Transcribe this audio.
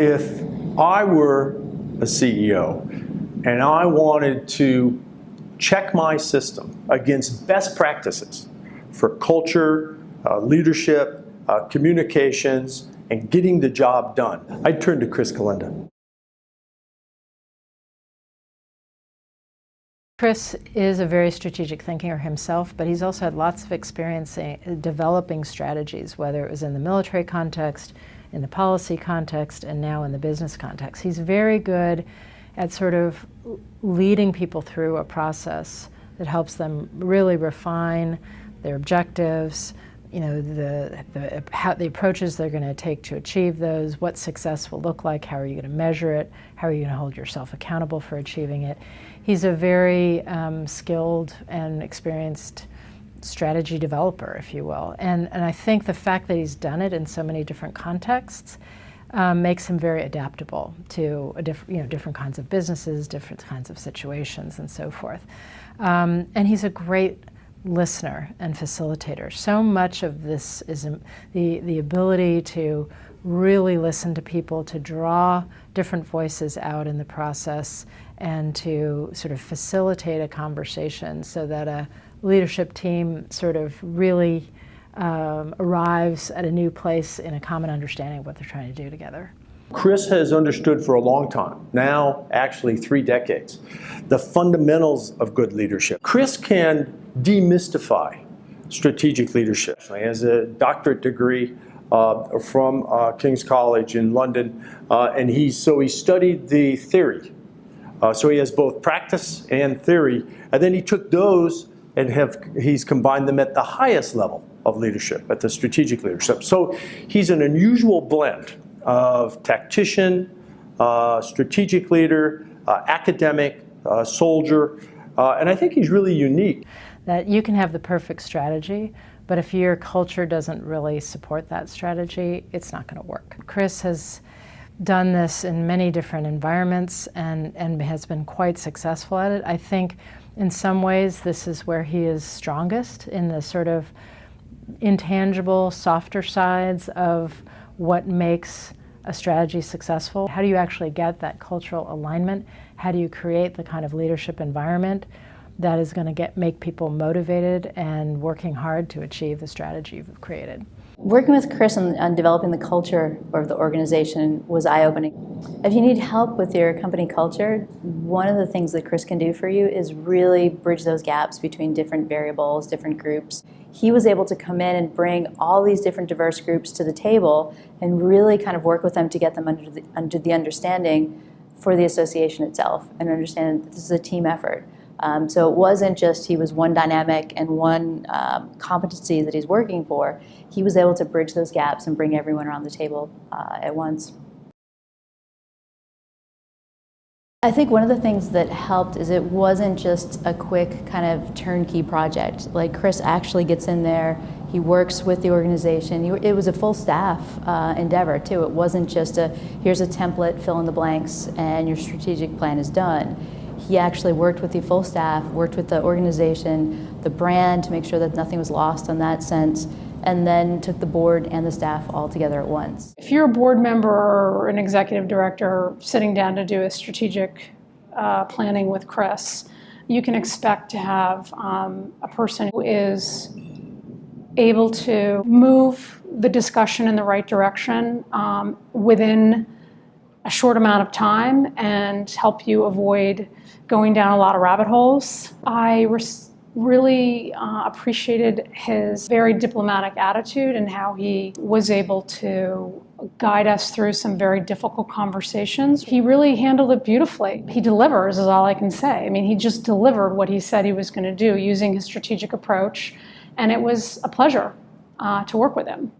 If I were a CEO and I wanted to check my system against best practices for culture, leadership, communications, and getting the job done, I'd turn to Chris Kolenda. Chris is a very strategic thinker himself, but he's also had lots of experience developing strategies, whether it was in the military context, in the policy context, and now in the business context. He's very good at sort of leading people through a process that helps them really refine their objectives, you know, the approaches they're going to take to achieve those, what success will look like, how are you going to measure it, how are you going to hold yourself accountable for achieving it. He's a very skilled and experienced strategy developer, if you will. And I think the fact that he's done it in so many different contexts makes him very adaptable to different kinds of businesses, different kinds of situations, and so forth. And he's a great listener and facilitator. So much of this is the ability to really listen to people, to draw different voices out in the process, and to sort of facilitate a conversation so that a leadership team sort of really arrives at a new place in a common understanding of what they're trying to do together. Chris has understood for a long time, now actually 3 decades, the fundamentals of good leadership. Chris can demystify strategic leadership. He has a doctorate degree from King's College in London, and he studied the theory. So he has both practice and theory, and then he took those and he's combined them at the highest level of leadership, at the strategic leadership. So he's an unusual blend of tactician, strategic leader, academic, soldier, and I think he's really unique. That you can have the perfect strategy, but if your culture doesn't really support that strategy, it's not going to work. Chris has done this in many different environments and has been quite successful at it. I think in some ways this is where he is strongest, in the sort of intangible, softer sides of what makes a strategy successful. How do you actually get that cultural alignment? How do you create the kind of leadership environment that is going to make people motivated and working hard to achieve the strategy you've created? Working with Chris on developing the culture of the organization was eye-opening. If you need help with your company culture, one of the things that Chris can do for you is really bridge those gaps between different variables, different groups. He was able to come in and bring all these different diverse groups to the table and really kind of work with them to get them under the understanding for the association itself, and understand that this is a team effort. So it wasn't just he was one dynamic and one competency that he's working for. He was able to bridge those gaps and bring everyone around the table at once. I think one of the things that helped is it wasn't just a quick kind of turnkey project. Like, Chris actually gets in there, he works with the organization. It was a full staff endeavor too. It wasn't just here's a template, fill in the blanks, and your strategic plan is done. He actually worked with the full staff, worked with the organization, the brand, to make sure that nothing was lost in that sense, and then took the board and the staff all together at once. If you're a board member or an executive director sitting down to do a strategic planning with Chris, you can expect to have a person who is able to move the discussion in the right direction within a short amount of time and help you avoid going down a lot of rabbit holes. I really appreciated his very diplomatic attitude and how he was able to guide us through some very difficult conversations. He really handled it beautifully. He delivers, is all I can say. I mean, he just delivered what he said he was going to do using his strategic approach, and it was a pleasure to work with him.